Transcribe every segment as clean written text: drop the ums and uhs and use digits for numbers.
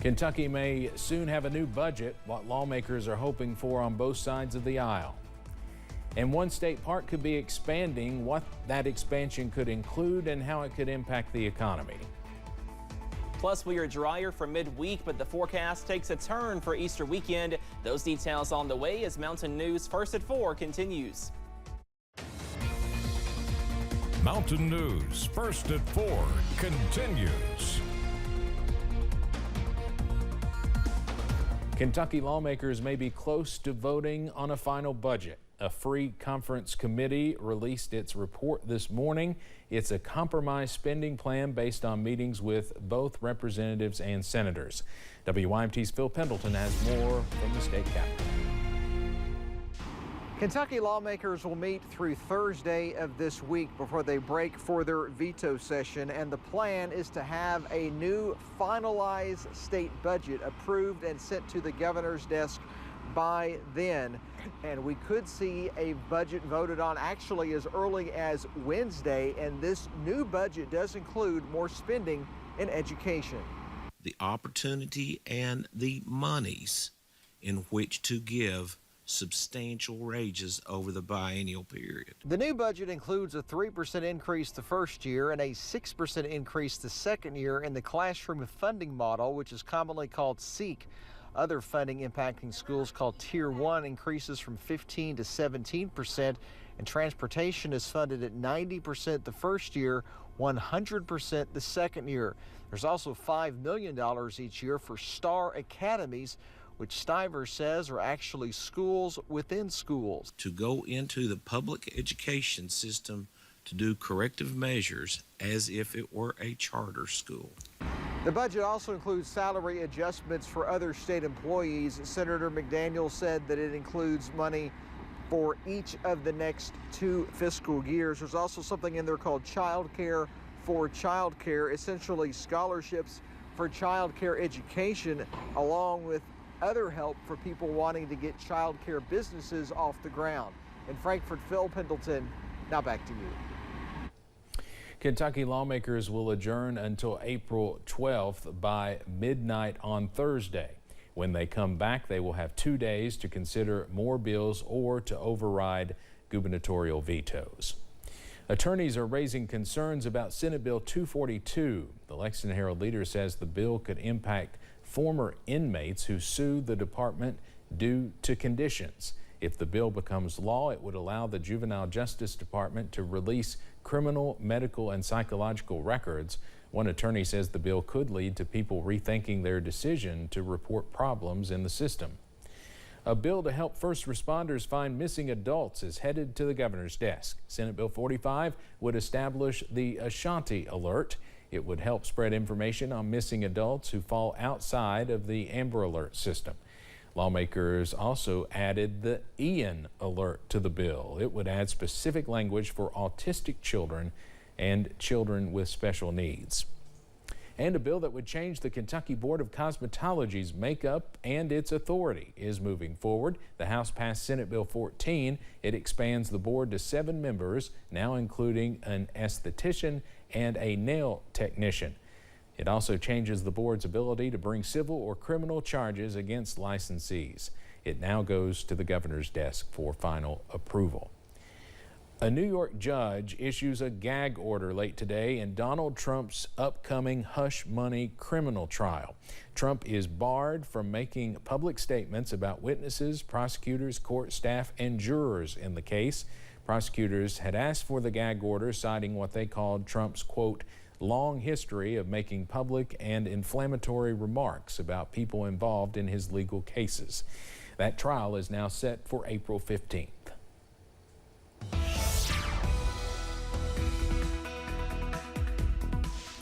Kentucky may soon have a new budget, what lawmakers are hoping for on both sides of the aisle. And one state park could be expanding, what that expansion could include and how it could impact the economy. Plus, we are drier for midweek, but the forecast takes a turn for Easter weekend. Those details on the way as Mountain News First at 4 continues. Mountain News First at 4 continues. Kentucky lawmakers may be close to voting on a final budget. A free conference committee released its report this morning. It's a compromise spending plan based on meetings with both representatives and senators. WYMT's Phil Pendleton has more from the state capitol. Kentucky lawmakers will meet through Thursday of this week before they break for their veto session, and the plan is to have a new finalized state budget approved and sent to the governor's desk by then. And we could see a budget voted on actually as early as Wednesday, and this new budget does include more spending in education. The opportunity and the monies in which to give substantial raises over the biennial period. The new budget includes a 3% increase the first year and a 6% increase the second year in the classroom funding model, which is commonly called SEEK. Other funding impacting schools called Tier 1 increases from 15 to 17%, and transportation is funded at 90% the first year, 100% the second year. There's also $5 million each year for STAR academies, which Stivers says are actually schools within schools. To go into the public education system to do corrective measures as if it were a charter school. The budget also includes salary adjustments for other state employees. Senator McDaniel said that it includes money for each of the next 2 fiscal years. There's also something in there called Child Care for Child Care, essentially scholarships for child care education, along with other help for people wanting to get child care businesses off the ground. In Frankfort, Phil Pendleton, now back to you. Kentucky lawmakers will adjourn until April 12th by midnight on Thursday. When they come back, they will have 2 days to consider more bills or to override gubernatorial vetoes. Attorneys are raising concerns about Senate Bill 242. The Lexington Herald leader says the bill could impact former inmates who sue the department due to conditions. If the bill becomes law, it would allow the Juvenile Justice Department to release criminal, medical, and psychological records. One attorney says the bill could lead to people rethinking their decision to report problems in the system. A bill to help first responders find missing adults is headed to the governor's desk. Senate Bill 45 would establish the Ashanti Alert. It would help spread information on missing adults who fall outside of the Amber Alert system. Lawmakers also added the Ian Alert to the bill. It would add specific language for autistic children and children with special needs. And a bill that would change the Kentucky Board of Cosmetology's makeup and its authority is moving forward. The House passed Senate Bill 14. It expands the board to 7 members, now including an esthetician and a nail technician. It also changes the board's ability to bring civil or criminal charges against licensees. It now goes to the governor's desk for final approval. A New York judge issues a gag order late today in Donald Trump's upcoming hush money criminal trial. Trump is barred from making public statements about witnesses, prosecutors, court staff, and jurors in the case. Prosecutors had asked for the gag order, citing what they called Trump's, quote, long history of making public and inflammatory remarks about people involved in his legal cases. That trial is now set for April 15th.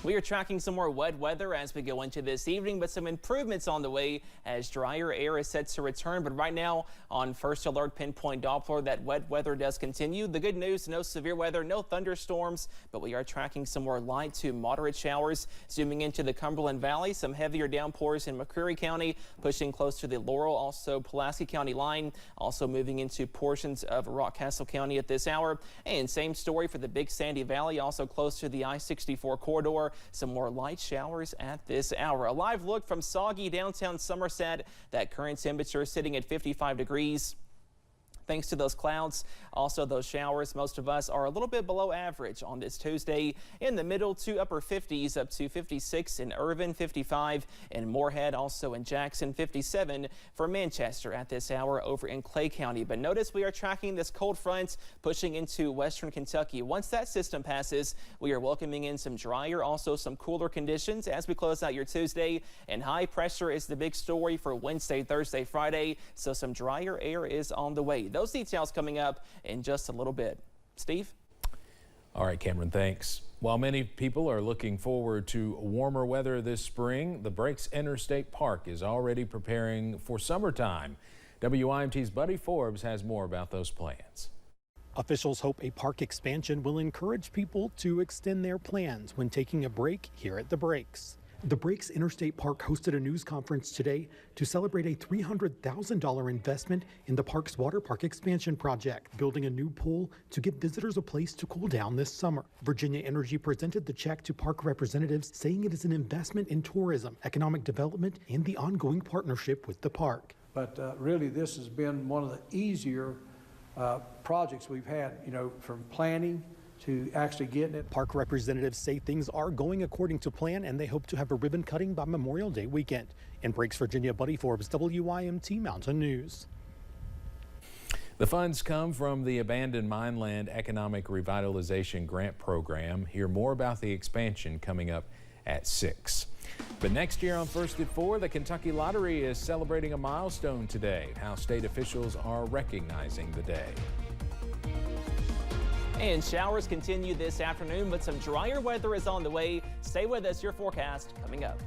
We are tracking some more wet weather as we go into this evening, but some improvements on the way as drier air is set to return. But right now on First Alert Pinpoint Doppler, that wet weather does continue. The good news, no severe weather, no thunderstorms, but we are tracking some more light to moderate showers. Zooming into the Cumberland Valley, some heavier downpours in McCreary County, pushing close to the Laurel, also Pulaski County line, also moving into portions of Rockcastle County at this hour. And same story for the Big Sandy Valley, also close to the I-64 corridor. some more light showers at this hour. A live look from soggy downtown Somerset. That current temperature is sitting at 55 degrees. Thanks to those clouds, also those showers, most of us are a little bit below average on this Tuesday, in the middle to upper 50s, up to 56 in Irvine, 55 in Moorhead, also in Jackson, 57 for Manchester at this hour over in Clay County. But notice we are tracking this cold front pushing into western Kentucky. Once that system passes, we are welcoming in some drier, also some cooler conditions as we close out your Tuesday. And high pressure is the big story for Wednesday, Thursday, Friday. So some drier air is on the way. Those details coming up in just a little bit. Steve? All right, Cameron, thanks. While many people are looking forward to warmer weather this spring, the Breaks Interstate Park is already preparing for summertime. WYMT's Buddy Forbes has more about those plans. Officials hope a park expansion will encourage people to extend their plans when taking a break here at the Breaks. The Breaks Interstate Park hosted a news conference today to celebrate a $300,000 investment in the park's water park expansion project, building a new pool to give visitors a place to cool down this summer. Virginia Energy presented the check to park representatives, saying it is an investment in tourism, economic development, and the ongoing partnership with the park. But really, this has been one of the easier projects we've had, from planning to actually getting it. Park representatives say things are going according to plan, and they hope to have a ribbon cutting by Memorial Day weekend. In Breaks, Virginia, Buddy Forbes, WYMT Mountain News. The funds come from the Abandoned Mineland Economic Revitalization Grant Program. Hear more about the expansion coming up at 6. But next year on First at 4, the Kentucky Lottery is celebrating a milestone today. How state officials are recognizing the day. And showers continue this afternoon, but some drier weather is on the way. Stay with us, your forecast coming up.